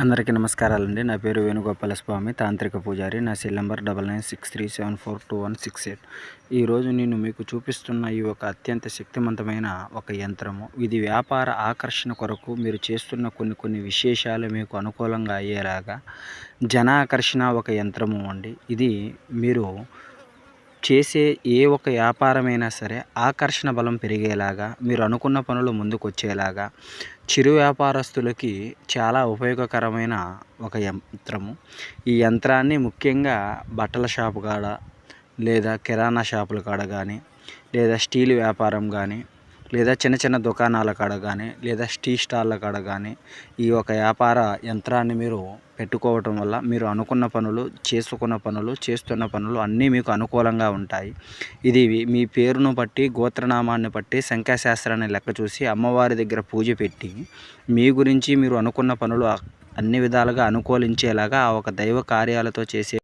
అందరికీ నమస్కారాలండి. నా పేరు వేణుగోపాలస్వామి, తాంత్రిక పూజారి. నా సెల్ నంబర్ 9963742168. ఈరోజు నేను మీకు చూపిస్తున్న ఈ ఒక అత్యంత శక్తివంతమైన ఒక యంత్రము. ఇది వ్యాపార ఆకర్షణ కొరకు మీరు చేస్తున్న కొన్ని విశేషాలు మీకు అనుకూలంగా అయ్యేలాగా జనాకర్షణ ఒక యంత్రము అండి. ఇది మీరు చేసే ఏ ఒక వ్యాపారమైనా సరే ఆకర్షణ బలం పెరిగేలాగా, మీరు అనుకున్న పనులు ముందుకొచ్చేలాగా, చిరు వ్యాపారస్తులకి చాలా ఉపయోగకరమైన ఒక యంత్రము. ఈ యంత్రాన్ని ముఖ్యంగా బట్టల షాపు కాడ, లేదా కిరాణా షాపుల కాడ కానీ, లేదా స్టీల్ వ్యాపారం కానీ, లేదా చిన్న చిన్న దుకాణాల కాడ కానీ, లేదా టీ స్టాళ్ళ కాడ కానీ ఈ ఒక వ్యాపార యంత్రాన్ని మీరు పెట్టుకోవటం వల్ల మీరు అనుకున్న పనులు, చేస్తున్న పనులు అన్నీ మీకు అనుకూలంగా ఉంటాయి. ఇది మీ పేరును బట్టి, గోత్రనామాన్ని బట్టి, సంఖ్యాశాస్త్రాన్ని లెక్క చూసి అమ్మవారి దగ్గర పూజ పెట్టి మీ గురించి మీరు అనుకున్న పనులు అన్ని విధాలుగా అనుకూలించేలాగా ఆ ఒక దైవ కార్యాలతో చేసే